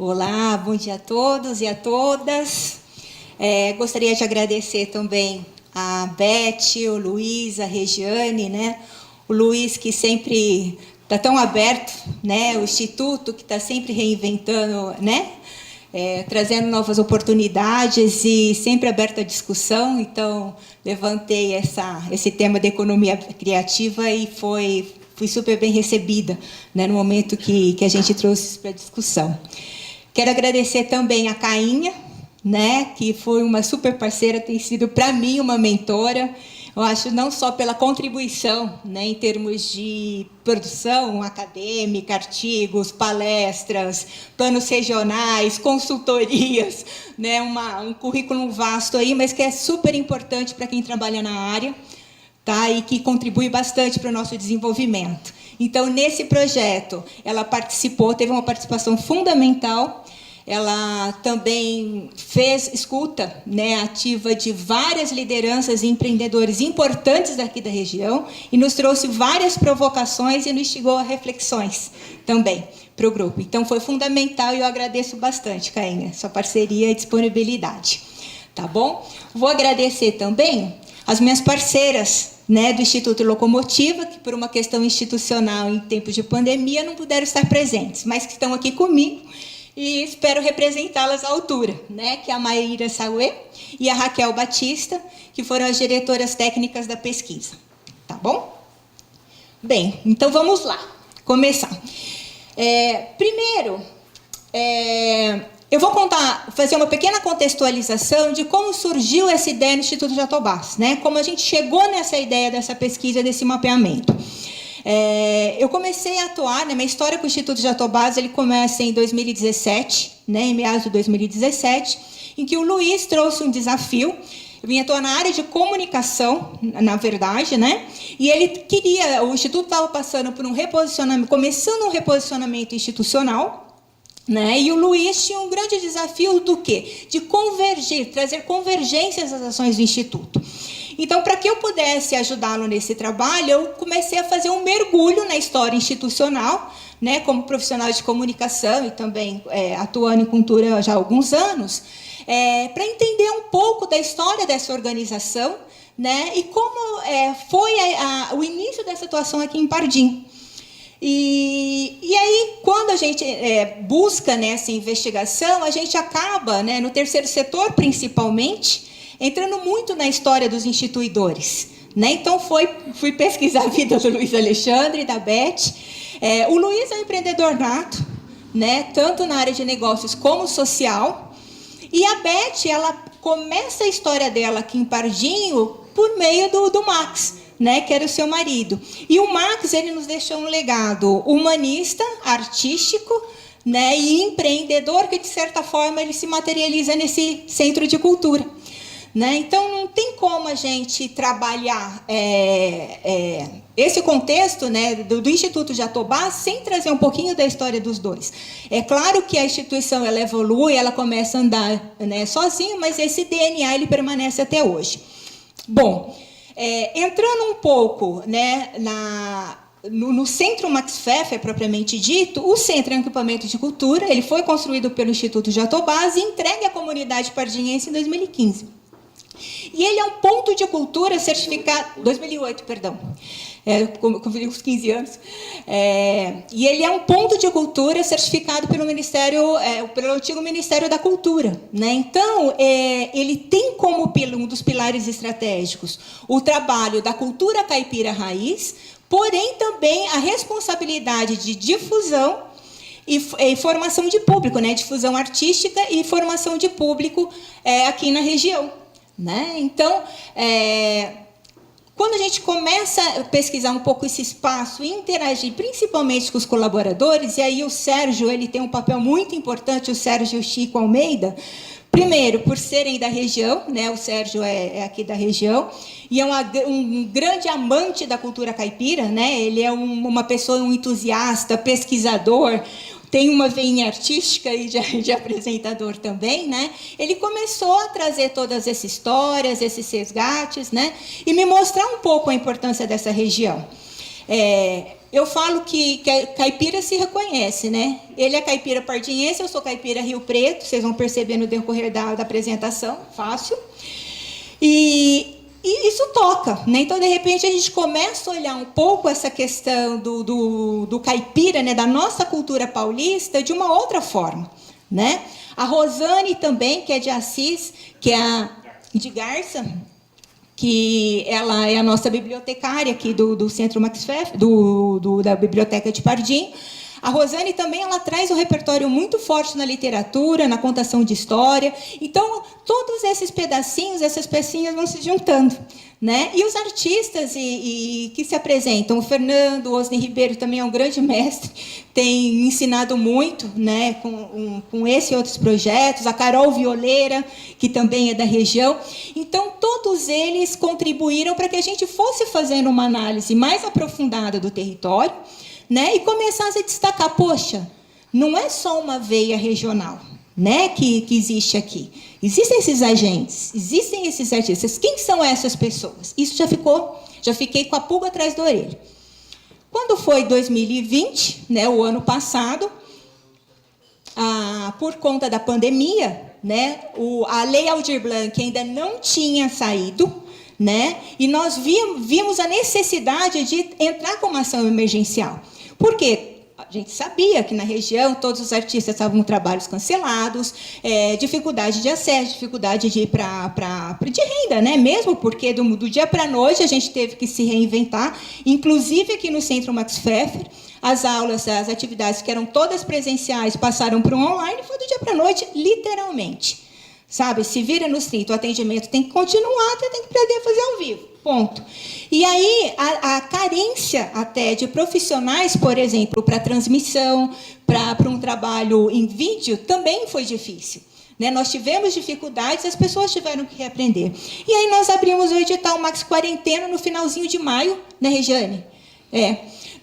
Olá, bom dia a todos e a todas. Gostaria de agradecer também a Beth, o Luiz, a Regiane, né? O Luiz, que sempre está tão aberto, né? O Instituto, que está sempre reinventando, né? Trazendo novas oportunidades e sempre aberto à discussão. Então, levantei esse tema da economia criativa e fui super bem recebida, né, no momento que a gente trouxe isso para a discussão. Quero agradecer também a Cainha, né, que foi uma super parceira, tem sido para mim uma mentora. Eu acho não só pela contribuição, né, em termos de produção acadêmica, artigos, palestras, planos regionais, consultorias, né, um currículo vasto aí, mas que é super importante para quem trabalha na área, tá, e que contribui bastante para o nosso desenvolvimento. Então, nesse projeto, ela participou, teve uma participação fundamental. Ela também fez escuta, né, ativa de várias lideranças e empreendedores importantes daqui da região e nos trouxe várias provocações e nos instigou a reflexões também para o grupo. Então, foi fundamental e eu agradeço bastante, Cainha, sua parceria e disponibilidade. Tá bom? Vou agradecer também as minhas parceiras, né, do Instituto Locomotiva, que por uma questão institucional em tempos de pandemia não puderam estar presentes, mas que estão aqui comigo e espero representá-las à altura, né, que é a Maíra Sauê e a Raquel Batista, que foram as diretoras técnicas da pesquisa. Tá bom? Bem, então vamos lá, começar. Primeiro, eu vou fazer uma pequena contextualização de como surgiu essa ideia no Instituto Jatobás, né? Como a gente chegou nessa ideia dessa pesquisa, desse mapeamento. Eu comecei a atuar, né, minha história com o Instituto Jatobás, ele começa em 2017, né, em meados de 2017, em que o Luiz trouxe um desafio. Eu vim atuar na área de comunicação, na verdade, né? E o Instituto estava passando por um reposicionamento, começando um reposicionamento institucional, né? E o Luiz tinha um grande desafio do quê? De convergir, trazer convergências às ações do Instituto. Então, para que eu pudesse ajudá-lo nesse trabalho, eu comecei a fazer um mergulho na história institucional, né, como profissional de comunicação e também atuando em cultura já há alguns anos, para entender um pouco da história dessa organização, né, e como foi o início dessa atuação aqui em Pardim. E aí, quando a gente busca nessa investigação, a gente acaba, né, no terceiro setor, principalmente, entrando muito na história dos instituidores, né? Então, fui pesquisar a vida do Luiz Alexandre e da Beth. O Luiz é um empreendedor nato, né, tanto na área de negócios como social. E a Beth, ela começa a história dela aqui em Pardinho por meio do Max, né, que era o seu marido. E o Max, ele nos deixou um legado humanista, artístico, né, e empreendedor, que, de certa forma, ele se materializa nesse centro de cultura. Né? Então, não tem como a gente trabalhar esse contexto, né, do Instituto Jatobás sem trazer um pouquinho da história dos dois. É claro que a instituição ela evolui, ela começa a andar, né, sozinha, mas esse DNA ele permanece até hoje. Bom, entrando um pouco, né, no Centro Max Pfeffer, propriamente dito, o Centro é um equipamento de cultura, ele foi construído pelo Instituto Jatobás e entregue à comunidade pardinhense em 2015. E ele é um ponto de cultura certificado... 2008, perdão. Eu uns 15 anos. E ele é um ponto de cultura certificado pelo Ministério, pelo antigo Ministério da Cultura. Né? Então, ele tem como um dos pilares estratégicos o trabalho da cultura caipira raiz, porém também a responsabilidade de difusão e formação de público, né? Difusão artística e formação de público aqui na região. Né? Então, quando a gente começa a pesquisar um pouco esse espaço e interagir principalmente com os colaboradores, e aí o Sérgio ele tem um papel muito importante, o Sérgio Chico Almeida, primeiro, por serem da região, né? O Sérgio é aqui da região, e é um grande amante da cultura caipira, né? Ele é uma pessoa, um entusiasta, pesquisador, tem uma veinha artística e de apresentador também, né? Ele começou a trazer todas essas histórias, esses resgates, né? E me mostrar um pouco a importância dessa região. eu falo que caipira se reconhece, né? Ele é caipira pardinhense, eu sou caipira Rio Preto, vocês vão perceber no decorrer da apresentação, fácil. E isso toca, né? Então, de repente, a gente começa a olhar um pouco essa questão do caipira, né? Da nossa cultura paulista, de uma outra forma, né? A Rosane também, que é de Assis, que é de Garça, que ela é a nossa bibliotecária aqui do Centro Max Pfeffer, da Biblioteca de Pardinho. A Rosane também ela traz um repertório muito forte na literatura, na contação de história. Então, todos esses pedacinhos, essas pecinhas vão se juntando, né? E os artistas que se apresentam, o Fernando, o Osni Ribeiro também é um grande mestre, tem ensinado muito, né, com esse e outros projetos, a Carol Violeira, que também é da região. Então, todos eles contribuíram para que a gente fosse fazendo uma análise mais aprofundada do território, né, e começasse a destacar, poxa, não é só uma veia regional, né, que existe aqui. Existem esses agentes, existem esses artistas. Quem são essas pessoas? Isso já fiquei com a pulga atrás da orelha. Quando foi 2020, né, o ano passado, por conta da pandemia, né, a Lei Aldir Blanc ainda não tinha saído, né, e nós vimos a necessidade de entrar com uma ação emergencial. Por quê? A gente sabia que na região todos os artistas estavam com trabalhos cancelados, dificuldade de acesso, dificuldade de ir de renda, né? Mesmo porque do dia para a noite a gente teve que se reinventar, inclusive aqui no Centro Max Pfeffer, as aulas, as atividades que eram todas presenciais passaram para o online, foi do dia para a noite, literalmente. Sabe, se vira nos 30, o atendimento tem que continuar, você tem que aprender a fazer ao vivo, ponto. E aí, a carência até de profissionais, por exemplo, para transmissão, para um trabalho em vídeo, também foi difícil, né? Nós tivemos dificuldades, as pessoas tiveram que reaprender. E aí nós abrimos o edital Max Quarentena no finalzinho de maio, né, Regiane?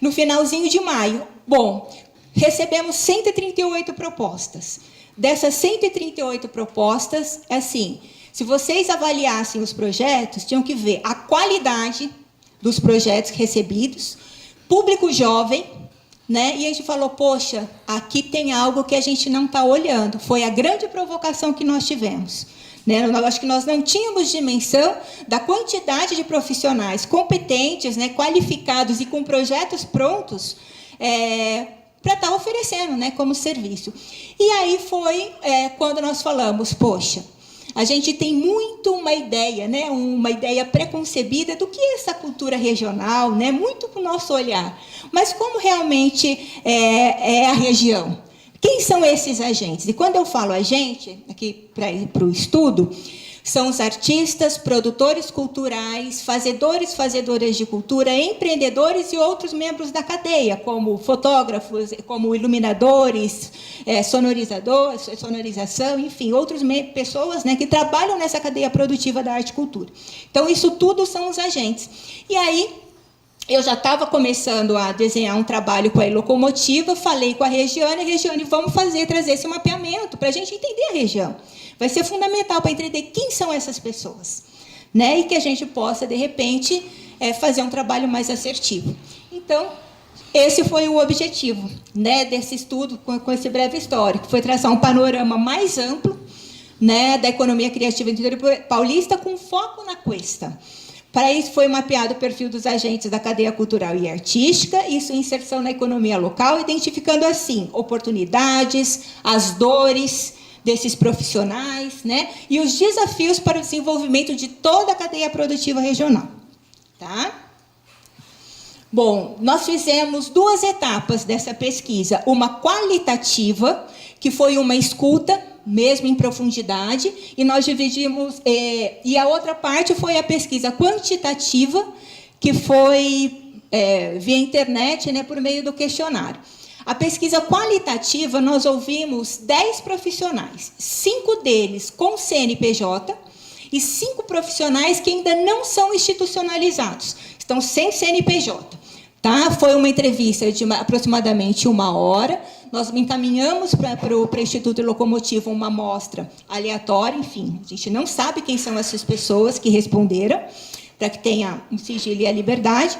No finalzinho de maio. Bom, recebemos 138 propostas. Dessas 138 propostas, assim, se vocês avaliassem os projetos, tinham que ver a qualidade dos projetos recebidos, público jovem, né? E a gente falou, poxa, aqui tem algo que a gente não está olhando. Foi a grande provocação que nós tivemos, né? Eu acho que nós não tínhamos dimensão da quantidade de profissionais competentes, né, qualificados e com projetos prontos, para estar oferecendo, né, como serviço. E aí foi quando nós falamos, poxa, a gente tem muito uma ideia, né, uma ideia preconcebida do que é essa cultura regional, né, muito com o nosso olhar. Mas como realmente é a região? Quem são esses agentes? E quando eu falo agente, aqui para o estudo, são os artistas, produtores culturais, fazedoras de cultura, empreendedores e outros membros da cadeia, como fotógrafos, como iluminadores, sonorização, enfim, outras pessoas, né, que trabalham nessa cadeia produtiva da arte e cultura. Então, isso tudo são os agentes. E aí, eu já estava começando a desenhar um trabalho com a Locomotiva, falei com a Regiane, vamos trazer esse mapeamento para a gente entender a região. Vai ser fundamental para entender quem são essas pessoas, né? E que a gente possa, de repente, fazer um trabalho mais assertivo. Então, esse foi o objetivo, né, desse estudo com esse breve histórico. Foi traçar um panorama mais amplo, né, da economia criativa do interior paulista, com foco na Cuesta. Para isso, foi mapeado o perfil dos agentes da cadeia cultural e artística e sua inserção na economia local, identificando, assim, oportunidades, as dores desses profissionais, né, e os desafios para o desenvolvimento de toda a cadeia produtiva regional. Tá? Bom, nós fizemos 2 etapas dessa pesquisa. Uma qualitativa, que foi uma escuta, mesmo em profundidade, e nós dividimos... e a outra parte foi a pesquisa quantitativa, que foi via internet, né, por meio do questionário. A pesquisa qualitativa, nós ouvimos 10 profissionais, 5 deles com CNPJ e 5 profissionais que ainda não são institucionalizados, estão sem CNPJ. Tá? Foi uma entrevista de aproximadamente 1 hora, nós encaminhamos para o Instituto Locomotiva uma amostra aleatória, enfim, a gente não sabe quem são essas pessoas que responderam, para que tenha um sigilo e a liberdade.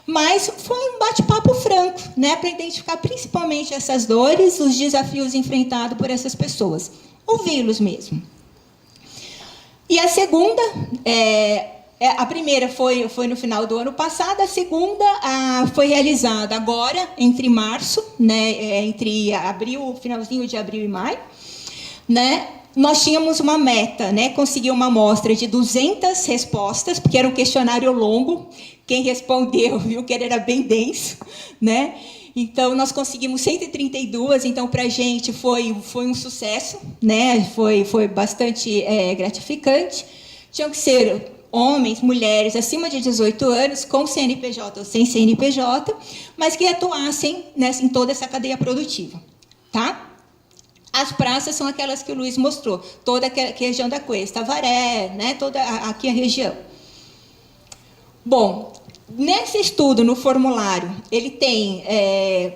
Mas foi um bate-papo franco, né, para identificar principalmente essas dores, os desafios enfrentados por essas pessoas. Ouvi-los mesmo. E a segunda, a primeira foi no final do ano passado, a segunda foi realizada agora, entre março, né, entre abril, finalzinho de abril e maio, né? Nós tínhamos uma meta, né, conseguir uma amostra de 200 respostas, porque era um questionário longo. Quem respondeu viu que ele era bem denso, né? Então, nós conseguimos 132, então, para a gente foi um sucesso, né? Foi bastante gratificante. Tinham que ser homens, mulheres acima de 18 anos, com CNPJ ou sem CNPJ, mas que atuassem em toda essa cadeia produtiva. Tá? As praças são aquelas que o Luiz mostrou, toda a região da Cuesta, Avaré, né? Toda aqui a região. Bom, nesse estudo, no formulário, ele tem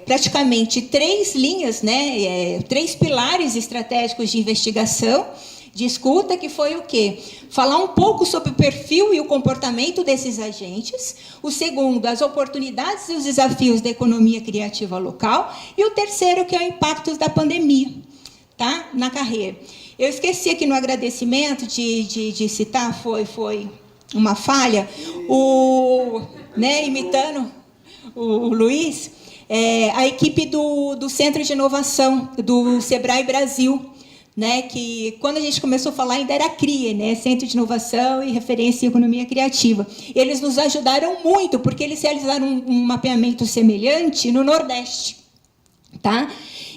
praticamente 3 linhas, né, 3 pilares estratégicos de investigação, de escuta, que foi o quê? Falar um pouco sobre o perfil e o comportamento desses agentes. O segundo, as oportunidades e os desafios da economia criativa local. E o terceiro, que é o impacto da pandemia, tá, na carreira. Eu esqueci aqui no agradecimento de citar, foi uma falha, né, imitando o Luiz, a equipe do Centro de Inovação, do Sebrae Brasil, né, que, quando a gente começou a falar, ainda era CRIE, né, Centro de Inovação e Referência em Economia Criativa. Eles nos ajudaram muito, porque eles realizaram um mapeamento semelhante no Nordeste. Tá?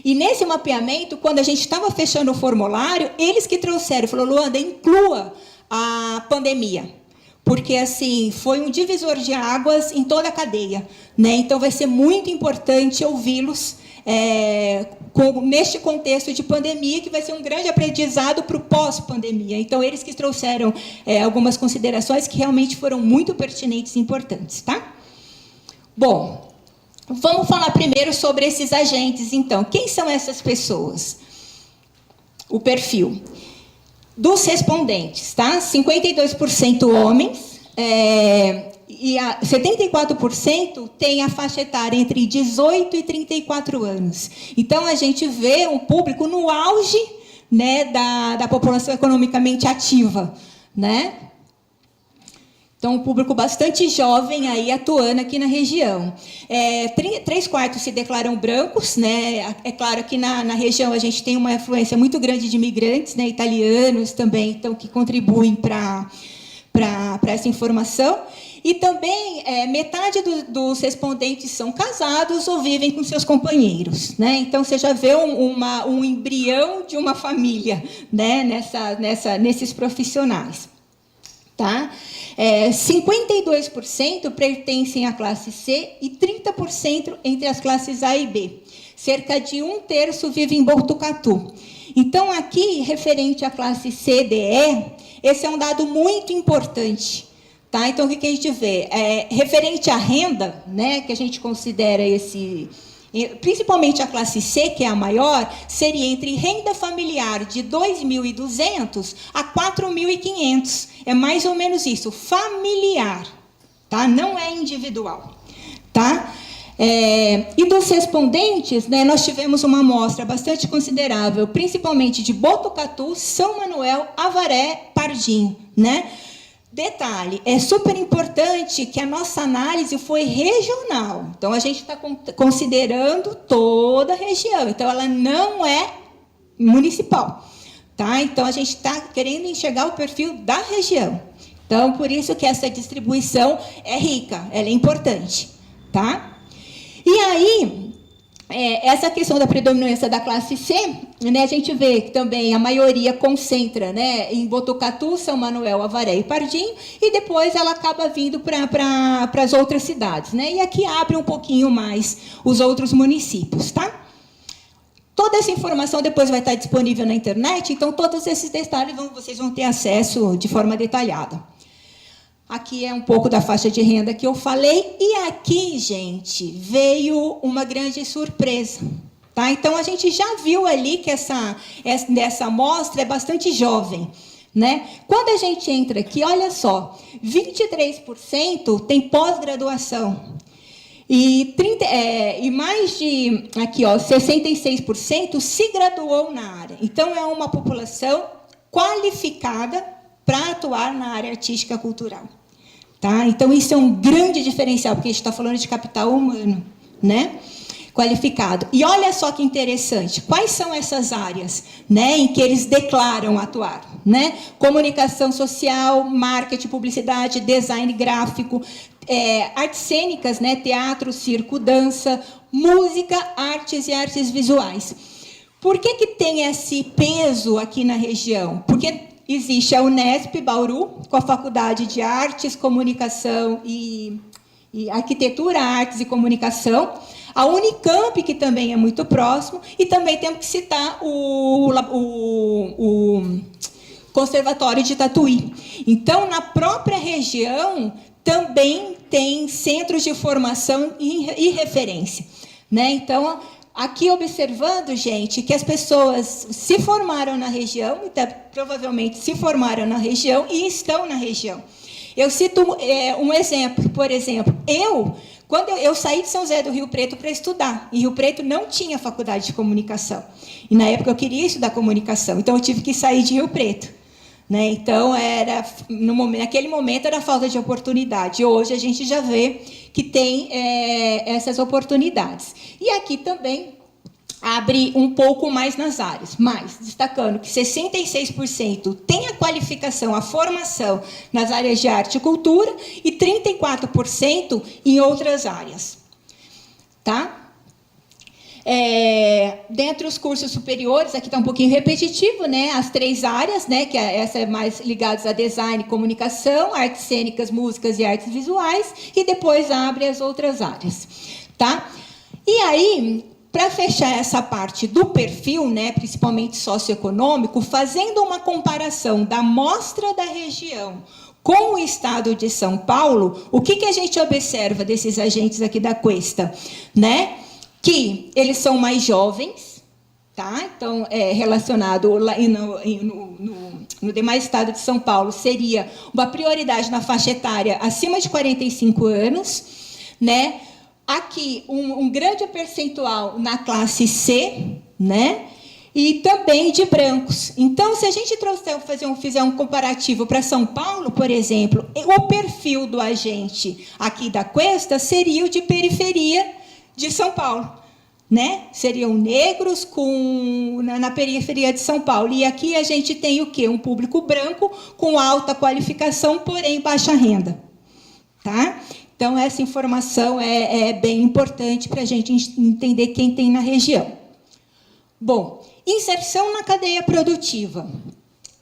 E, nesse mapeamento, quando a gente estava fechando o formulário, eles que trouxeram, falou, Luanda, inclua a pandemia, porque, assim, foi um divisor de águas em toda a cadeia, né? Então, vai ser muito importante ouvi-los neste contexto de pandemia, que vai ser um grande aprendizado para o pós-pandemia. Então, eles que trouxeram algumas considerações que realmente foram muito pertinentes e importantes. Tá? Bom, vamos falar primeiro sobre esses agentes, então. Quem são essas pessoas? O perfil dos respondentes, tá? 52% homens, e 74% tem a faixa etária entre 18 e 34 anos. Então, a gente vê um público no auge, né, da população economicamente ativa, né? Então, um público bastante jovem aí atuando aqui na região. 3/4 se declaram brancos, né? É claro que na região a gente tem uma influência muito grande de imigrantes, né? Italianos também, então, que contribuem para essa informação. E também metade dos respondentes são casados ou vivem com seus companheiros, né? Então, você já vê um embrião de uma família, né? Nesses profissionais. Tá? 52% pertencem à classe C e 30% entre as classes A e B. Cerca de 1/3 vive em Botucatu. Então, aqui, referente à classe C, D, E, esse é um dado muito importante. Tá? Então, o que a gente vê? Referente à renda, né, que a gente considera principalmente a classe C, que é a maior, seria entre renda familiar de 2.200 a 4.500. É mais ou menos isso, familiar, tá? Não é individual. Tá? E dos respondentes, né, nós tivemos uma amostra bastante considerável, principalmente de Botucatu, São Manuel, Avaré, Pardim, né? Detalhe, é super importante que a nossa análise foi regional. Então, a gente está considerando toda a região. Então, ela não é municipal. Tá? Então, a gente está querendo enxergar o perfil da região. Então, por isso que essa distribuição é rica, ela é importante. Tá? E aí, essa questão da predominância da classe C, né, a gente vê que também a maioria concentra, né, em Botucatu, São Manuel, Avaré e Pardim, e depois ela acaba vindo para as outras cidades, né, e aqui abre um pouquinho mais os outros municípios. Tá? Toda essa informação depois vai estar disponível na internet, então todos esses detalhes vocês vão ter acesso de forma detalhada. Aqui é um pouco da faixa de renda que eu falei. E aqui, gente, veio uma grande surpresa. Tá? Então, a gente já viu ali que essa amostra é bastante jovem. Né? Quando a gente entra aqui, olha só, 23% tem pós-graduação. E mais de, aqui, ó, 66% se graduou na área. Então, é uma população qualificada para atuar na área artística cultural. Tá? Então, isso é um grande diferencial, porque a gente está falando de capital humano, né? Qualificado. E olha só que interessante, quais são essas áreas, né, em que eles declaram atuar, né? Comunicação social, marketing, publicidade, design gráfico, artes cênicas, né, teatro, circo, dança, música, artes e artes visuais. Por que tem esse peso aqui na região? Porque existe a Unesp Bauru, com a Faculdade de Artes, Comunicação e Arquitetura, Artes e Comunicação, a Unicamp, que também é muito próximo, e também temos que citar o Conservatório de Tatuí. Então, na própria região, também tem centros de formação e referência, né? Então, aqui observando, gente, que as pessoas se formaram na região, então, provavelmente se formaram na região e estão na região. Eu cito um exemplo, por exemplo, quando eu saí de São José do Rio Preto para estudar, e Rio Preto não tinha faculdade de comunicação, e na época eu queria estudar comunicação, então eu tive que sair de Rio Preto, né? Então, naquele momento era falta de oportunidade, hoje a gente já vê que tem essas oportunidades. E aqui também abre um pouco mais nas áreas, mas destacando que 66% tem a qualificação, a formação nas áreas de arte e cultura e 34% em outras áreas. Tá? Dentre os cursos superiores, aqui está um pouquinho repetitivo, né? As 3 áreas, né? Que essa é mais ligadas a design, comunicação, artes cênicas, músicas e artes visuais, e depois abre as outras áreas. Tá? E aí, para fechar essa parte do perfil, né, principalmente socioeconômico, fazendo uma comparação da amostra da região com o estado de São Paulo, o que a gente observa desses agentes aqui da Cuesta? Né? Que eles são mais jovens, tá? Então, relacionado lá no demais estado de São Paulo, seria uma prioridade na faixa etária acima de 45 anos, né? Aqui, um grande percentual na classe C, né? E também de brancos. Então, se a gente fizer um comparativo para São Paulo, por exemplo, o perfil do agente aqui da Cuesta seria o de periferia de São Paulo, né? Seriam negros na periferia de São Paulo. E aqui a gente tem o quê? Um público branco com alta qualificação, porém baixa renda. Tá? Então, essa informação é bem importante para a gente entender quem tem na região. Bom, inserção na cadeia produtiva.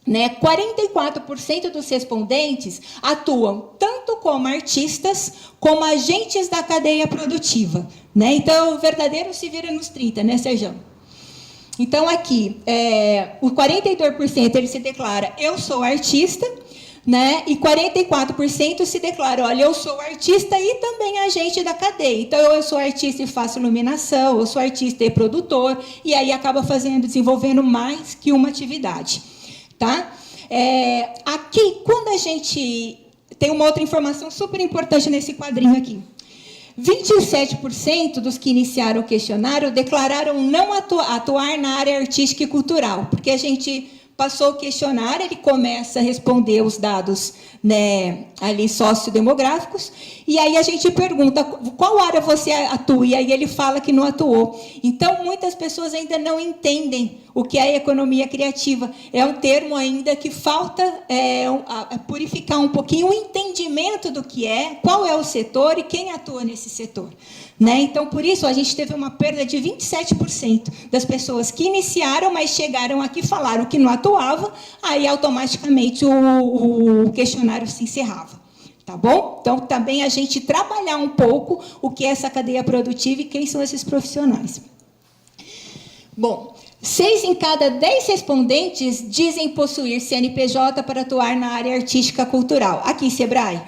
Né? 44% dos respondentes atuam tanto como artistas como agentes da cadeia produtiva. Né? Então, o verdadeiro se vira nos 30, né, Sérgio? Então, aqui, o 42% ele se declara, eu sou artista, né? E 44% se declara, olha, eu sou artista e também agente da cadeia. Então, eu sou artista e faço iluminação, eu sou artista e produtor, e aí acaba desenvolvendo mais que uma atividade. Tá? Aqui, quando a gente... Tem uma outra informação super importante nesse quadrinho aqui. 27% dos que iniciaram o questionário declararam não atuar na área artística e cultural, porque a gente passou o questionário, ele começa a responder os dados, né, ali sociodemográficos, e aí a gente pergunta qual área você atua, e aí ele fala que não atuou. Então, muitas pessoas ainda não entendem o que é economia criativa. É um termo ainda que falta purificar um pouquinho o entendimento do que qual é o setor e quem atua nesse setor. Né? Então, por isso, a gente teve uma perda de 27% das pessoas que iniciaram, mas chegaram aqui e falaram que não atuava, aí automaticamente o questionário se encerrava. Tá bom? Então, também a gente trabalhar um pouco o que é essa cadeia produtiva e quem são esses profissionais. Bom, 6 em cada 10 respondentes dizem possuir CNPJ para atuar na área artística cultural. Aqui, Sebrae.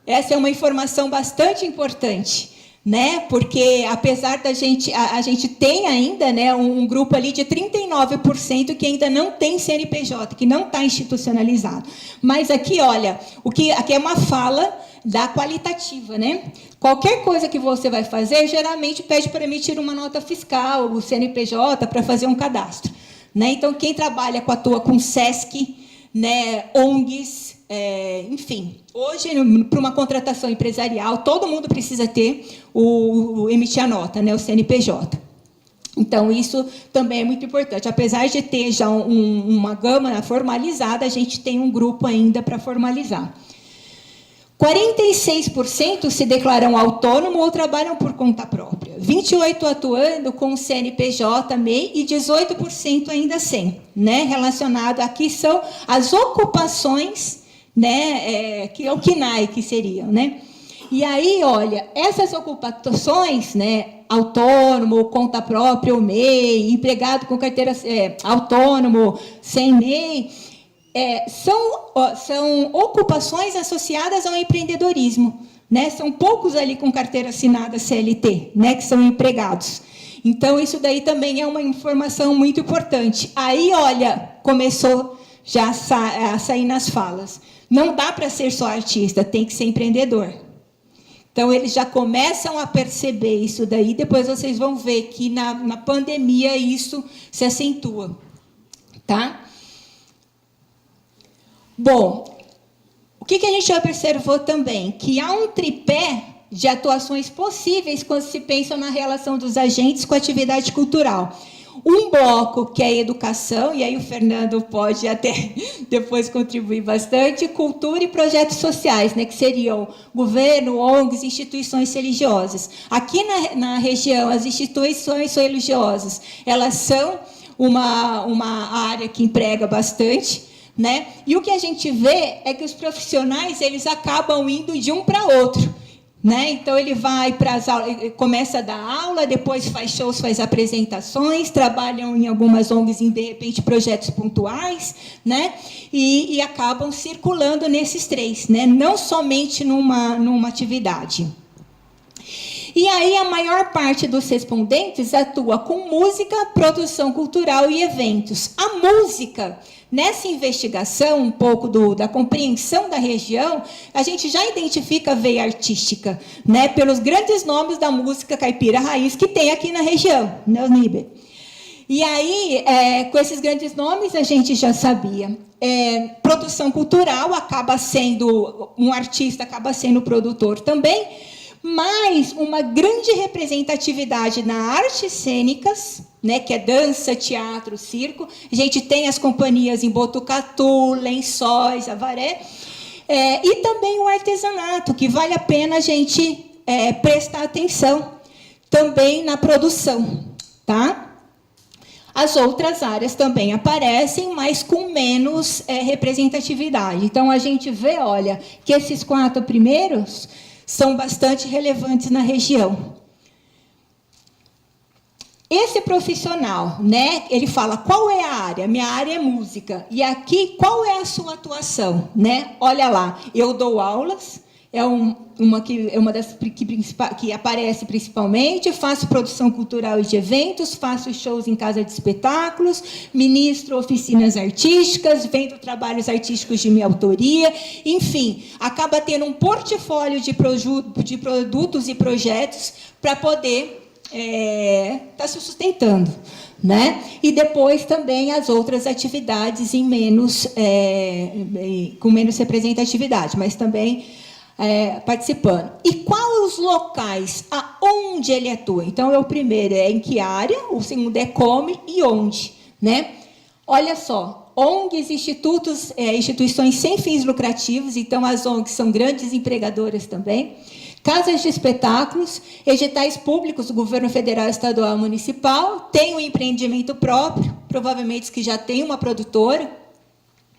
Essa é uma informação bastante importante, né? Porque, apesar da gente... A gente tem ainda, né, um grupo ali de 39% que ainda não tem CNPJ, que não está institucionalizado. Mas aqui, olha, aqui é uma fala da qualitativa, né? Qualquer coisa que você vai fazer, geralmente pede para emitir uma nota fiscal, o CNPJ, para fazer um cadastro, né? Então, quem trabalha atua com SESC, né, ONGs, enfim. Hoje, para uma contratação empresarial, todo mundo precisa ter emitir a nota, né, o CNPJ. Então, isso também é muito importante. Apesar de ter já uma gama formalizada, a gente tem um grupo ainda para formalizar. 46% se declaram autônomo ou trabalham por conta própria. 28% atuando com o CNPJ, MEI e 18% ainda sem. Né? Relacionado aqui são as ocupações, né, que é o KNAI, que seriam. Né? E aí, olha, essas ocupações, né, autônomo, conta própria ou MEI, empregado com carteira autônomo, sem MEI, são ocupações associadas ao empreendedorismo, né? São poucos ali com carteira assinada CLT, né, que são empregados. Então, isso daí também é uma informação muito importante. Aí, olha, começou já a sair nas falas. Não dá para ser só artista, tem que ser empreendedor. Então, eles já começam a perceber isso daí, depois vocês vão ver que na pandemia isso se acentua. Tá? Bom, o que a gente observou também? Que há um tripé de atuações possíveis quando se pensa na relação dos agentes com a atividade cultural. Um bloco, que é a educação, e aí o Fernando pode até depois contribuir bastante, cultura e projetos sociais, né, que seriam governo, ONGs, instituições religiosas. Aqui na região, as instituições religiosas, elas são uma área que emprega bastante, né? E o que a gente vê é que os profissionais eles acabam indo de um para outro. Né? Então, ele vai para as aulas, começa a dar aula, depois faz shows, faz apresentações, trabalham em algumas ONGs em, de repente, projetos pontuais, né? E acabam circulando nesses três, né? Não somente numa atividade. E aí, a maior parte dos respondentes atua com música, produção cultural e eventos. A música... Nessa investigação, um pouco da compreensão da região, a gente já identifica a veia artística, né, pelos grandes nomes da música caipira raiz que tem aqui na região, né, Níber? E aí, com esses grandes nomes, a gente já sabia. Produção cultural acaba sendo, um artista acaba sendo produtor também, mas uma grande representatividade na artes cênicas, né, que é dança, teatro, circo. A gente tem as companhias em Botucatu, Lençóis, Avaré, e também o artesanato, que vale a pena a gente prestar atenção também na produção. Tá? As outras áreas também aparecem, mas com menos representatividade. Então, a gente vê, olha, que esses 4 primeiros são bastante relevantes na região. Esse profissional, né, ele fala, qual é a área? Minha área é música. E aqui, qual é a sua atuação? Né? Olha lá, eu dou aulas, é uma das que aparece principalmente, faço produção cultural e de eventos, faço shows em casa de espetáculos, ministro oficinas artísticas, vendo trabalhos artísticos de minha autoria, enfim, acaba tendo um portfólio de produtos e projetos para poder está se sustentando, né? E depois também as outras atividades com menos representatividade, mas também participando. E quais os locais aonde ele atua? Então, o primeiro é em que área, o segundo é como e onde, né? Olha só, ONGs, instituições sem fins lucrativos, então as ONGs são grandes empregadoras também. Casas de espetáculos, editais públicos do governo federal, estadual e municipal, tem um empreendimento próprio, provavelmente que já tem uma produtora,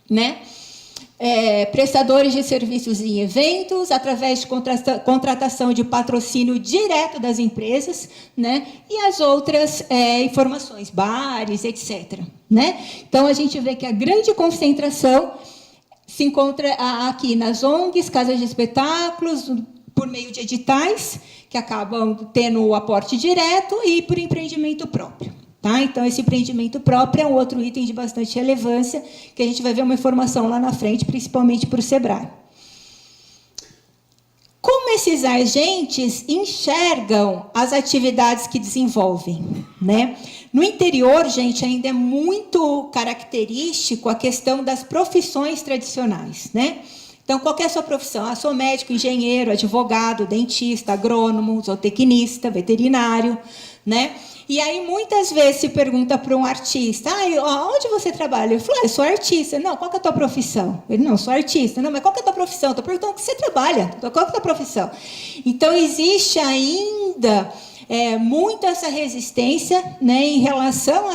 né? Prestadores de serviços em eventos, através de contratação de patrocínio direto das empresas, né? E as outras informações, bares, etc. Né? Então, a gente vê que a grande concentração se encontra aqui nas ONGs, casas de espetáculos, por meio de editais, que acabam tendo o aporte direto, e por empreendimento próprio. Tá? Então, esse empreendimento próprio é um outro item de bastante relevância, que a gente vai ver uma informação lá na frente, principalmente para o SEBRAE. como esses agentes enxergam as atividades que desenvolvem, né? No interior, gente, ainda é muito característico a questão das profissões tradicionais, né? Então, qual que é a sua profissão? Ah, sou médico, engenheiro, advogado, dentista, agrônomo, zootecnista, veterinário, né? E aí, muitas vezes, se pergunta para um artista, onde você trabalha? Ele fala, eu sou artista. Não, qual que é a tua profissão? Ele, não, sou artista. Não, mas qual que é a tua profissão? Estou perguntando o que você trabalha. Qual que é a tua profissão? Então, existe ainda muito essa resistência, né, em relação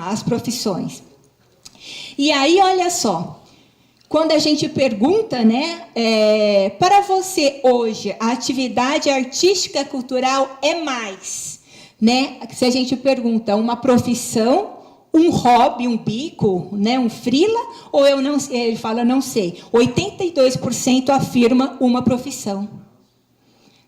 às profissões. E aí, olha só, quando a gente pergunta, né, para você hoje, a atividade artística cultural é mais, né? Se a gente pergunta uma profissão, um hobby, um bico, né, um freela, ou eu não sei, ele fala não sei. 82% afirma uma profissão.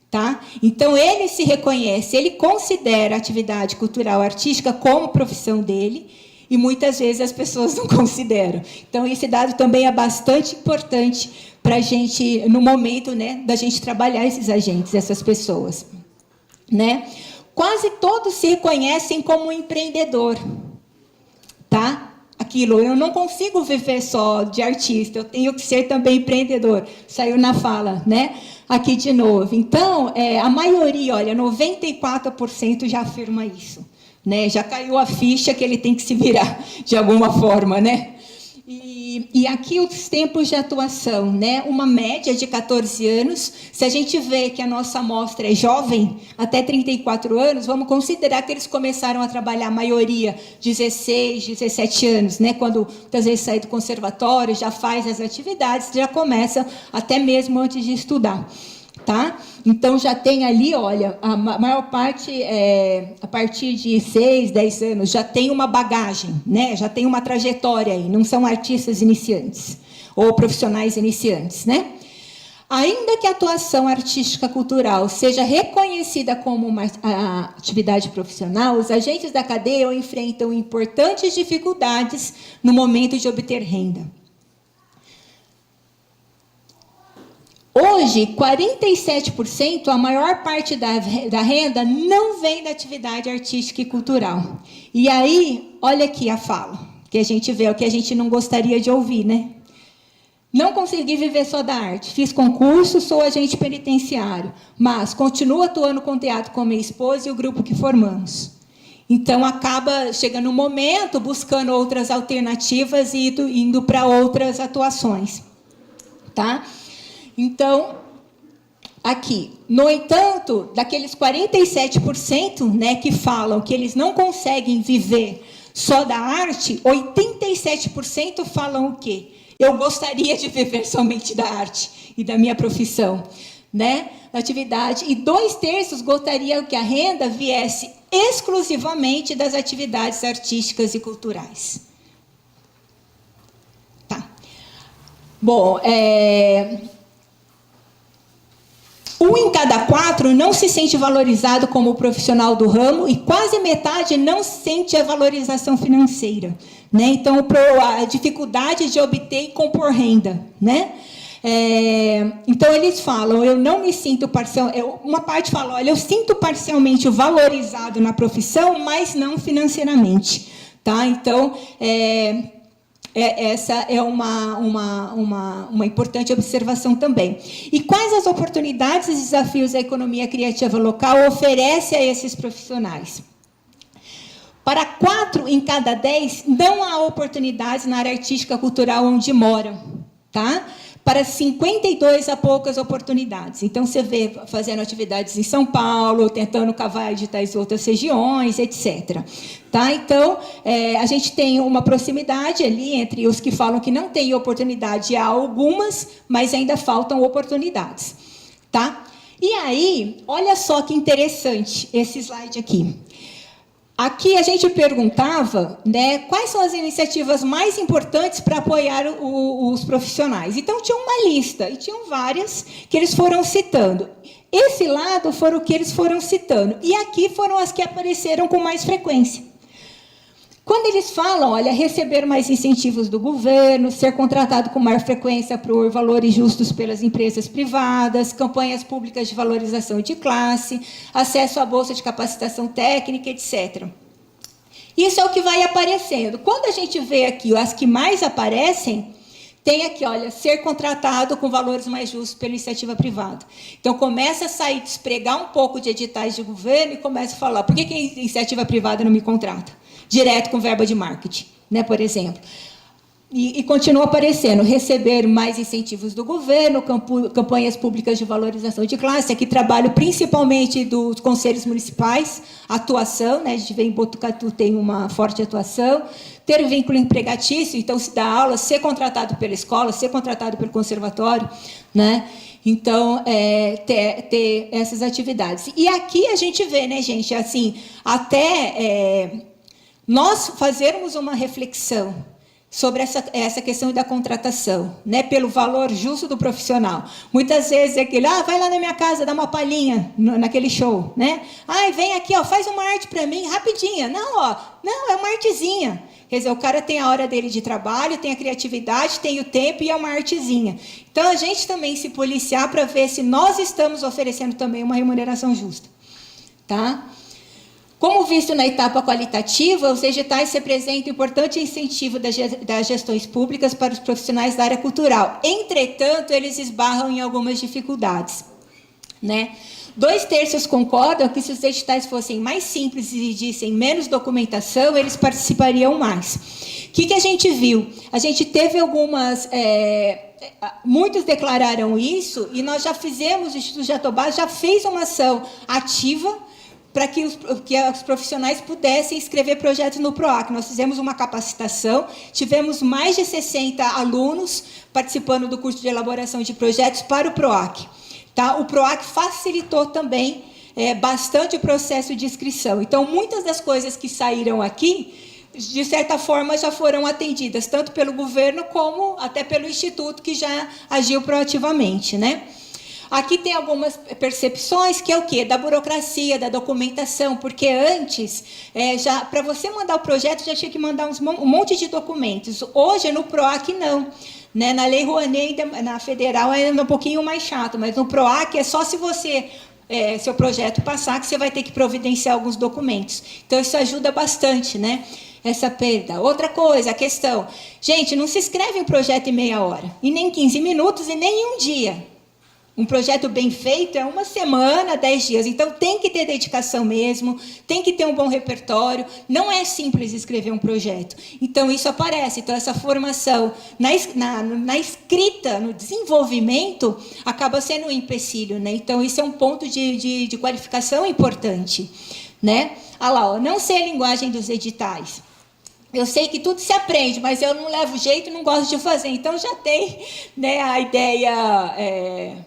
Tá? Então, ele se reconhece, ele considera a atividade cultural artística como profissão dele, e muitas vezes as pessoas não consideram. Então, esse dado também é bastante importante para a gente, no momento, né, da gente trabalhar esses agentes, essas pessoas. Né? Quase todos se reconhecem como empreendedor. Tá? Aquilo, eu não consigo viver só de artista, eu tenho que ser também empreendedor. Saiu na fala, né? Aqui de novo. Então, a maioria, olha, 94% já afirma isso. Né? Já caiu a ficha que ele tem que se virar de alguma forma, né? E aqui os tempos de atuação, né? Uma média de 14 anos. Se a gente vê que a nossa amostra é jovem, até 34 anos, vamos considerar que eles começaram a trabalhar, a maioria, 16, 17 anos, né? Quando, muitas vezes, sai do conservatório, já faz as atividades, já começa até mesmo antes de estudar. Tá? Então, já tem ali, olha, a maior parte, a partir de 6, 10 anos, já tem uma bagagem, né? Já tem uma trajetória aí, não são artistas iniciantes, ou profissionais iniciantes, né? Ainda que a atuação artística cultural seja reconhecida como uma atividade profissional, os agentes da cadeia enfrentam importantes dificuldades no momento de obter renda. Hoje, 47%, a maior parte da renda não vem da atividade artística e cultural. E aí, olha aqui a fala, que a gente vê, o que a gente não gostaria de ouvir, né? Não consegui viver só da arte. Fiz concurso, sou agente penitenciário, mas continuo atuando com teatro com minha esposa e o grupo que formamos. Então, acaba chegando um momento, buscando outras alternativas e indo para outras atuações. Tá? Então, aqui, no entanto, daqueles 47%, né, que falam que eles não conseguem viver só da arte, 87% falam o quê? Eu gostaria de viver somente da arte e da minha profissão, né, da atividade. E 2/3 gostariam que a renda viesse exclusivamente das atividades artísticas e culturais. Tá. Bom, 1 em cada 4 não se sente valorizado como profissional do ramo e quase metade não sente a valorização financeira, né? Então, a dificuldade de obter e compor renda, né? Então, eles falam, eu não me sinto parcial... Uma parte fala, olha, eu sinto parcialmente valorizado na profissão, mas não financeiramente. Tá? Então, essa é uma importante observação também. E quais as oportunidades e desafios a economia criativa local oferece a esses profissionais? Para 4 em cada 10, não há oportunidades na área artística cultural onde moram. Tá? Para 52, há poucas oportunidades. Então, você vê fazendo atividades em São Paulo, tentando cavar de tais outras regiões, etc. Tá? Então, a gente tem uma proximidade ali entre os que falam que não tem oportunidade, há algumas, mas ainda faltam oportunidades. Tá? E aí, olha só que interessante esse slide aqui. Aqui a gente perguntava, né, quais são as iniciativas mais importantes para apoiar os profissionais. Então, tinha uma lista, e tinham várias que eles foram citando. Esse lado foram o que eles foram citando, e aqui foram as que apareceram com mais frequência. Quando eles falam, olha, receber mais incentivos do governo, ser contratado com maior frequência por valores justos pelas empresas privadas, campanhas públicas de valorização de classe, acesso à bolsa de capacitação técnica, etc. Isso é o que vai aparecendo. Quando a gente vê aqui as que mais aparecem, tem aqui, olha, ser contratado com valores mais justos pela iniciativa privada. Então, começa a sair, despregar um pouco de editais de governo e começa a falar, por que a iniciativa privada não me contrata? Direto com verba de marketing, né, por exemplo. E continua aparecendo, receber mais incentivos do governo, campanhas públicas de valorização de classe, aqui trabalho principalmente dos conselhos municipais, atuação, né, a gente vê em Botucatu tem uma forte atuação, ter vínculo empregatício, então se dá aula, ser contratado pela escola, ser contratado pelo conservatório, né? Então, ter essas atividades. E aqui a gente vê, né, gente, assim, até nós fazermos uma reflexão sobre essa questão da contratação, né, pelo valor justo do profissional. Muitas vezes é aquele, vai lá na minha casa, dá uma palhinha naquele show, né? Vem aqui, faz uma arte para mim, rapidinha. Não, é uma artezinha. Quer dizer, o cara tem a hora dele de trabalho, tem a criatividade, tem o tempo e é uma artezinha. Então, a gente também se policiar para ver se nós estamos oferecendo também uma remuneração justa. Tá? Como visto na etapa qualitativa, os editais representam importante incentivo das gestões públicas para os profissionais da área cultural. Entretanto, eles esbarram em algumas dificuldades, né? 2/3 concordam que se os editais fossem mais simples e exigissem menos documentação, eles participariam mais. O que a gente viu? A gente teve algumas... muitos declararam isso, e nós já fizemos, o Instituto Jatobá já fez uma ação ativa para que os profissionais pudessem escrever projetos no PROAC. Nós fizemos uma capacitação, tivemos mais de 60 alunos participando do curso de elaboração de projetos para o PROAC. Tá? O PROAC facilitou também bastante o processo de inscrição. Então, muitas das coisas que saíram aqui, de certa forma, já foram atendidas, tanto pelo governo como até pelo Instituto, que já agiu proativamente, né? Aqui tem algumas percepções, que é o quê? Da burocracia, da documentação, porque antes, para você mandar o projeto, já tinha que mandar um monte de documentos. Hoje, no PROAC, não. Né? Na Lei Rouanet, na federal, é um pouquinho mais chato, mas no PROAC é só se você... seu projeto passar, que você vai ter que providenciar alguns documentos. Então, isso ajuda bastante, né? Essa perda. Outra coisa, a questão... Gente, não se escreve um projeto em meia hora, e nem 15 minutos, e nem em um dia. Um projeto bem feito é 1 semana, 10 dias. Então, tem que ter dedicação mesmo, tem que ter um bom repertório. Não é simples escrever um projeto. Então, isso aparece. Então, essa formação na escrita, no desenvolvimento, acaba sendo um empecilho, né? Então, isso é um ponto de qualificação importante, né? Lá, não sei a linguagem dos editais. Eu sei que tudo se aprende, mas eu não levo jeito e não gosto de fazer. Então, já tem, né, a ideia...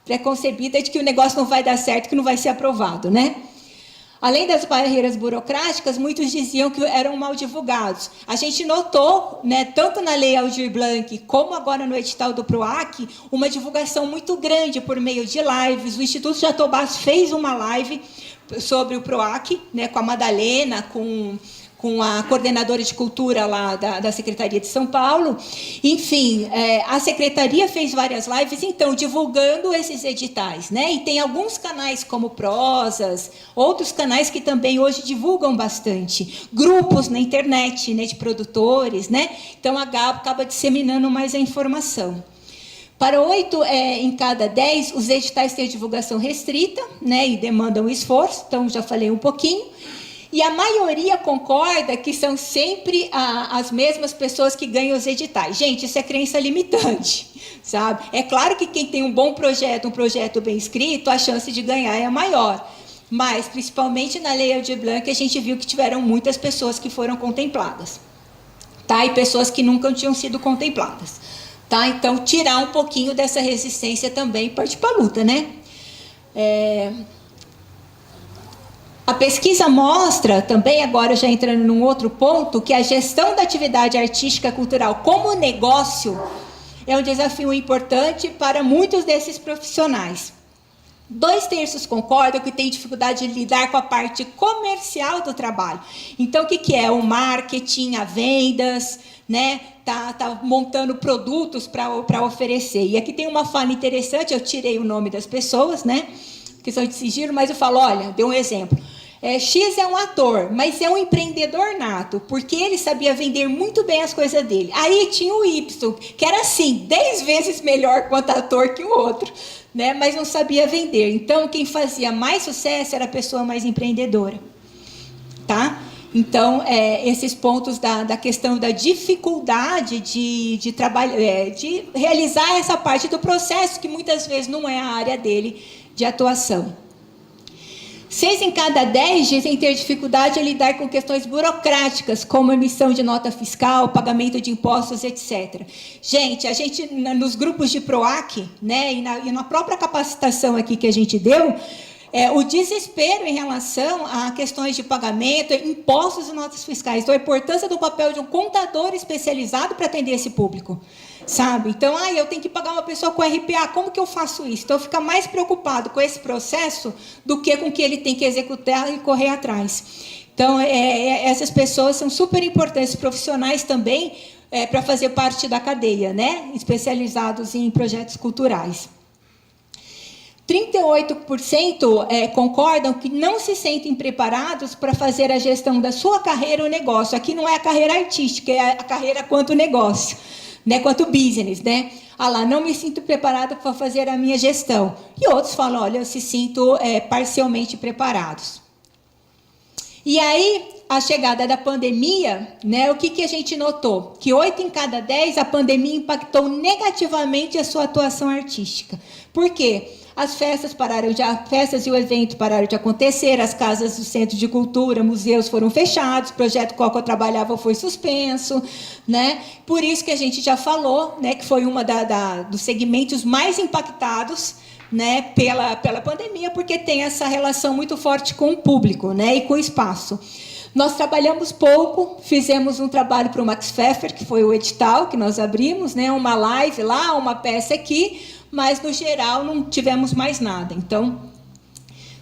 preconcebida de que o negócio não vai dar certo, que não vai ser aprovado, né? Além das barreiras burocráticas, muitos diziam que eram mal divulgados. A gente notou, né, tanto na Lei Aldir Blanc, como agora no edital do PROAC, uma divulgação muito grande por meio de lives. O Instituto Jatobá fez uma live sobre o PROAC, né, com a Madalena, com a coordenadora de cultura lá da Secretaria de São Paulo. Enfim, a Secretaria fez várias lives, então, divulgando esses editais, né? E tem alguns canais como Prosas, outros canais que também hoje divulgam bastante. Grupos na internet, né, de produtores, né? Então, a GAB acaba disseminando mais a informação. Para 8 em cada 10, os editais têm divulgação restrita, né, e demandam esforço, então, já falei um pouquinho. E a maioria concorda que são sempre as mesmas pessoas que ganham os editais. Gente, isso é crença limitante, sabe? É claro que quem tem um bom projeto, um projeto bem escrito, a chance de ganhar é maior. Mas, principalmente na Lei Aldir Blanc, a gente viu que tiveram muitas pessoas que foram contempladas. Tá? E pessoas que nunca tinham sido contempladas. Tá? Então, tirar um pouquinho dessa resistência também e partir para a luta, né? A pesquisa mostra, também agora já entrando num outro ponto, que a gestão da atividade artística cultural como negócio é um desafio importante para muitos desses profissionais. 2/3 concordam que tem dificuldade de lidar com a parte comercial do trabalho. Então, o que é? O marketing, as vendas, né? Tá montando produtos para oferecer. E aqui tem uma fala interessante, eu tirei o nome das pessoas, né? Questão de sigilo, mas eu falo, olha, dei um exemplo. X é um ator, mas é um empreendedor nato, porque ele sabia vender muito bem as coisas dele. Aí tinha o Y, que era assim, 10 vezes melhor quanto ator que o outro, né? Mas não sabia vender. Então, quem fazia mais sucesso era a pessoa mais empreendedora. Tá? Então, esses pontos da questão da dificuldade de de realizar essa parte do processo, que muitas vezes não é a área dele de atuação. 6 em cada 10 dizem ter dificuldade em lidar com questões burocráticas, como emissão de nota fiscal, pagamento de impostos, etc. Gente, a gente, nos grupos de PROAC, né, e na própria capacitação aqui que a gente deu, o desespero em relação a questões de pagamento, impostos e notas fiscais. Então, a importância do papel de um contador especializado para atender esse público, sabe? Então, eu tenho que pagar uma pessoa com RPA, como que eu faço isso? Então, fica mais preocupado com esse processo do que com o que ele tem que executar e correr atrás. Então, essas pessoas são super importantes, profissionais também, para fazer parte da cadeia, né? Especializados em projetos culturais. 38% concordam que não se sentem preparados para fazer a gestão da sua carreira ou negócio. Aqui não é a carreira artística, é a carreira quanto negócio, né? Quanto business, né? Não me sinto preparado para fazer a minha gestão. E outros falam, olha, eu se sinto parcialmente preparados. E aí, a chegada da pandemia, né, o que a gente notou? Que 8 em cada 10, a pandemia impactou negativamente a sua atuação artística. Por quê? As festas festas e o evento pararam de acontecer, as casas do centro de cultura, museus foram fechados, o projeto qual que eu trabalhava foi suspenso, né? Por isso que a gente já falou, né, que foi uma dos segmentos mais impactados, né, pela pandemia, porque tem essa relação muito forte com o público, né, e com o espaço. Nós trabalhamos pouco, fizemos um trabalho para o Max Pfeffer, que foi o edital que nós abrimos, né, uma live lá, uma peça aqui, mas, no geral, não tivemos mais nada. Então,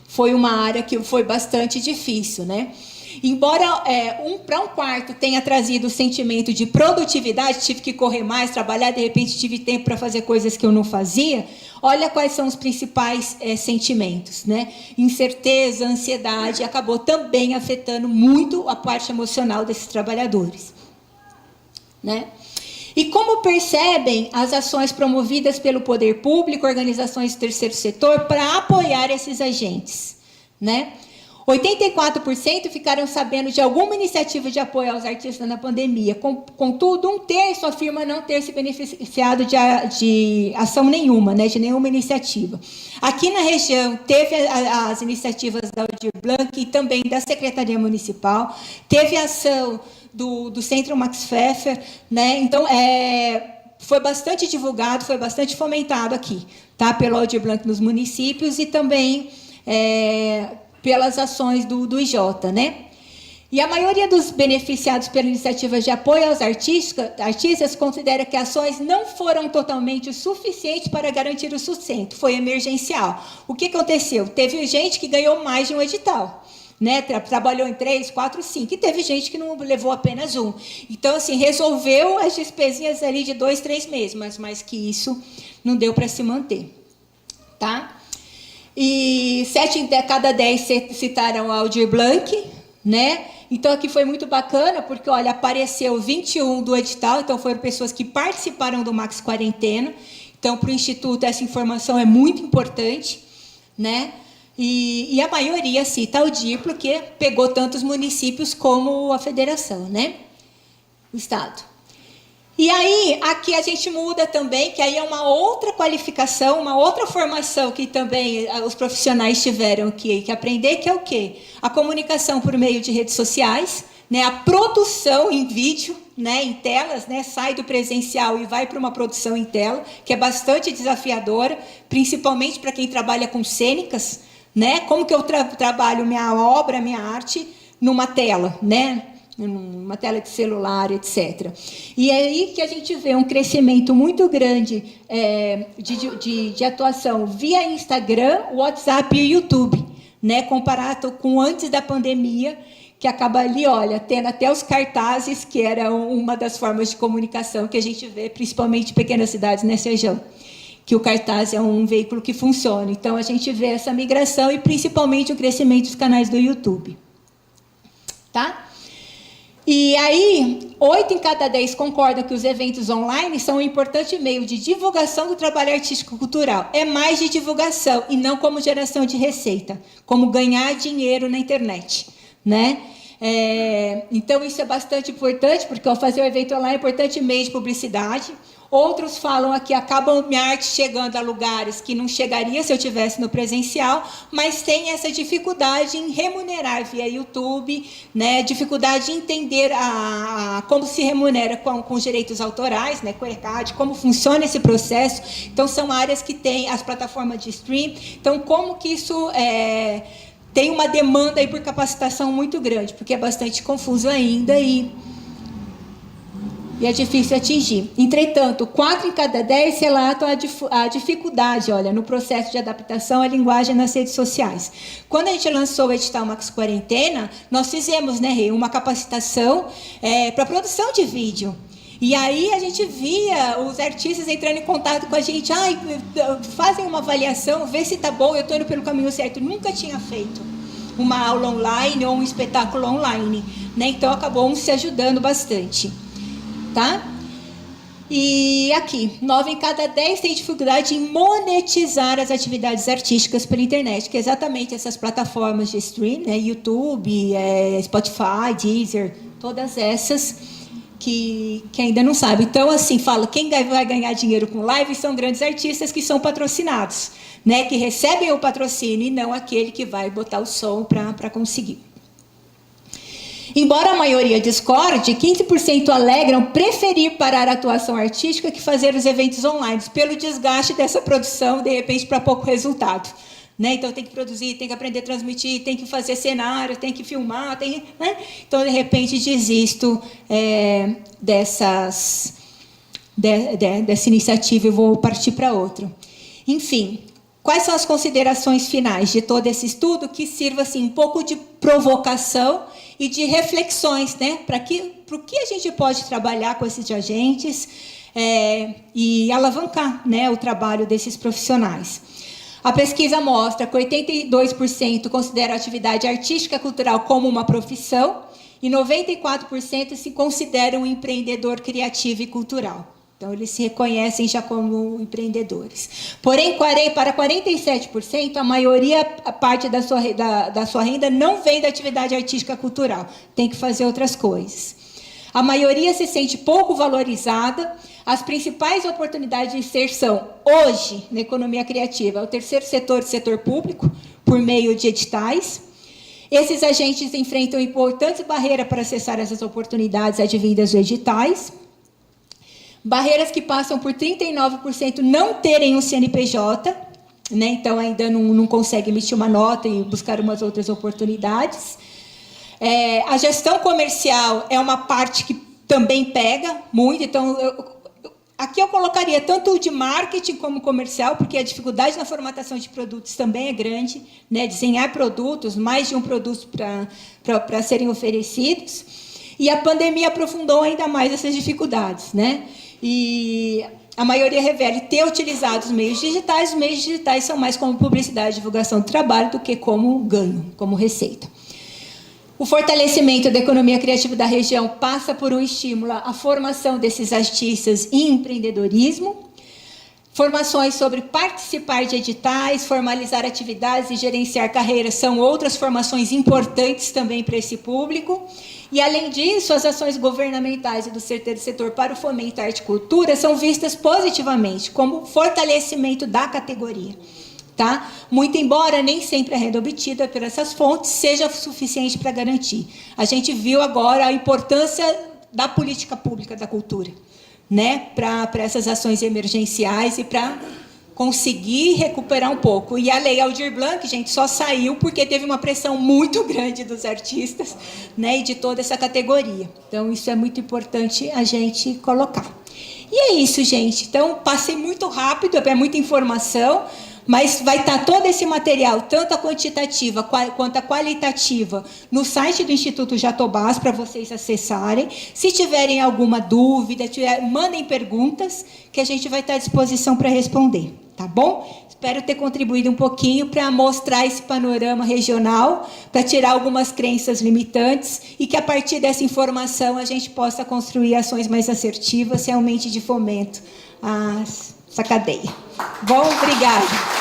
foi uma área que foi bastante difícil, né? Embora para um quarto tenha trazido o sentimento de produtividade, tive que correr mais, trabalhar, de repente tive tempo para fazer coisas que eu não fazia, olha quais são os principais sentimentos, né? Incerteza, ansiedade, acabou também afetando muito a parte emocional desses trabalhadores, né? E como percebem as ações promovidas pelo poder público, organizações do terceiro setor, para apoiar esses agentes, né? 84% ficaram sabendo de alguma iniciativa de apoio aos artistas na pandemia. Contudo, 1/3 afirma não ter se beneficiado de ação nenhuma, né, de nenhuma iniciativa. Aqui na região, teve as iniciativas da Aldir Blanc e também da Secretaria Municipal, teve a ação do Centro Max Pfeffer, né? Então, foi bastante divulgado, foi bastante fomentado aqui, tá? Pelo Aldir Blanc nos municípios e também pelas ações do IJ, né? E a maioria dos beneficiados pela iniciativa de apoio aos artistas considera que ações não foram totalmente suficientes para garantir o sustento, foi emergencial. O que aconteceu? Teve gente que ganhou mais de um edital, né? Trabalhou em 3, 4, 5, e teve gente que não levou apenas um. Então, assim, resolveu as despesinhas ali de 2, 3 meses, mas mais que isso não deu para se manter, tá? E 7 em cada 10 citaram a Aldir Blanc, né? Então, aqui foi muito bacana, porque, olha, apareceu 21 do edital, então foram pessoas que participaram do Max Quarentena. Então, para o Instituto, essa informação é muito importante, né? E a maioria cita a Aldir, porque pegou tantos municípios como a federação, né? O Estado. E aí, aqui a gente muda também, que aí é uma outra qualificação, uma outra formação que também os profissionais tiveram que aprender, que é o quê? A comunicação por meio de redes sociais, né? A produção em vídeo, né? Em telas, né? Sai do presencial e vai para uma produção em tela, que é bastante desafiadora, principalmente para quem trabalha com cênicas, né? Como que eu trabalho minha obra, minha arte, numa tela, né? numa tela de celular, etc. E é aí que a gente vê um crescimento muito grande de atuação via Instagram, WhatsApp e YouTube, né, comparado com antes da pandemia, que acaba ali, olha, tendo até os cartazes, que era uma das formas de comunicação que a gente vê, principalmente em pequenas cidades nessa região, que o cartaz é um veículo que funciona. Então, a gente vê essa migração e, principalmente, o crescimento dos canais do YouTube. Tá? E aí, 8 em cada 10 concordam que os eventos online são um importante meio de divulgação do trabalho artístico-cultural. É mais de divulgação e não como geração de receita, como ganhar dinheiro na internet, né? Então, isso é bastante importante, porque ao fazer o evento online é importante meio de publicidade. Outros falam aqui, acabam minha arte chegando a lugares que não chegaria se eu tivesse no presencial, mas tem essa dificuldade em remunerar via YouTube, né? Dificuldade em entender como se remunera com direitos autorais, né? Com o ECAD, como funciona esse processo. Então, são áreas que tem as plataformas de stream. Então, como que isso tem uma demanda aí por capacitação muito grande, porque é bastante confuso ainda e é difícil atingir. Entretanto, 4 em cada 10 relatam a dificuldade, olha, no processo de adaptação à linguagem nas redes sociais. Quando a gente lançou o edital Max Quarentena, nós fizemos, né, Rê, uma capacitação para produção de vídeo. E aí a gente via os artistas entrando em contato com a gente, fazem uma avaliação, vê se está bom, eu estou indo pelo caminho certo. Nunca tinha feito uma aula online ou um espetáculo online, né? Então acabou se ajudando bastante. Tá? E aqui, 9 em cada 10 tem dificuldade em monetizar as atividades artísticas pela internet, que é exatamente essas plataformas de stream, né? YouTube, Spotify, Deezer, todas essas que ainda não sabem. Então, assim, falo, quem vai ganhar dinheiro com live são grandes artistas que são patrocinados, né? Que recebem o patrocínio e não aquele que vai botar o som para conseguir. Embora a maioria discorde, 15% alegram preferir parar a atuação artística que fazer os eventos online, pelo desgaste dessa produção, de repente, para pouco resultado. Né? Então, tem que produzir, tem que aprender a transmitir, tem que fazer cenário, tem que filmar, né? Então, de repente, desisto dessa iniciativa e vou partir para outra. Enfim, quais são as considerações finais de todo esse estudo que sirva assim, um pouco de provocação e de reflexões, né? Para o que a gente pode trabalhar com esses agentes e alavancar, né, o trabalho desses profissionais. A pesquisa mostra que 82% considera a atividade artística cultural como uma profissão e 94% se consideram um empreendedor criativo e cultural. Então, eles se reconhecem já como empreendedores. Porém, para 47%, a parte da sua renda não vem da atividade artística cultural. Tem que fazer outras coisas. A maioria se sente pouco valorizada. As principais oportunidades de inserção hoje na economia criativa é o terceiro setor, setor público, por meio de editais. Esses agentes enfrentam importantes barreiras para acessar essas oportunidades advindas dos editais. Barreiras que passam por 39% não terem um CNPJ, né? Então ainda não consegue emitir uma nota e buscar umas outras oportunidades. A gestão comercial é uma parte que também pega muito, então aqui eu colocaria tanto o de marketing como comercial, porque a dificuldade na formatação de produtos também é grande, né? Desenhar produtos, mais de um produto para serem oferecidos. E a pandemia aprofundou ainda mais essas dificuldades, né? E a maioria revela ter utilizado os meios digitais são mais como publicidade e divulgação do trabalho do que como ganho, como receita. O fortalecimento da economia criativa da região passa por um estímulo à formação desses artistas em empreendedorismo, formações sobre participar de editais, formalizar atividades e gerenciar carreiras são outras formações importantes também para esse público. E, além disso, as ações governamentais e do terceiro setor para o fomento da arte e cultura são vistas positivamente, como fortalecimento da categoria. Tá? Muito embora nem sempre a renda obtida por essas fontes seja suficiente para garantir. A gente viu agora a importância da política pública da cultura, né? Para essas ações emergenciais e para conseguir recuperar um pouco. E a Lei Aldir Blanc, gente, só saiu porque teve uma pressão muito grande dos artistas, né, e de toda essa categoria. Então, isso é muito importante a gente colocar. E é isso, gente. Então, passei muito rápido, é muita informação, mas vai estar todo esse material, tanto a quantitativa quanto a qualitativa, no site do Instituto Jatobás, para vocês acessarem. Se tiverem alguma dúvida, mandem perguntas, que a gente vai estar à disposição para responder, tá bom? Espero ter contribuído um pouquinho para mostrar esse panorama regional, para tirar algumas crenças limitantes e que, a partir dessa informação, a gente possa construir ações mais assertivas, realmente de fomento a essa cadeia. Bom, obrigada.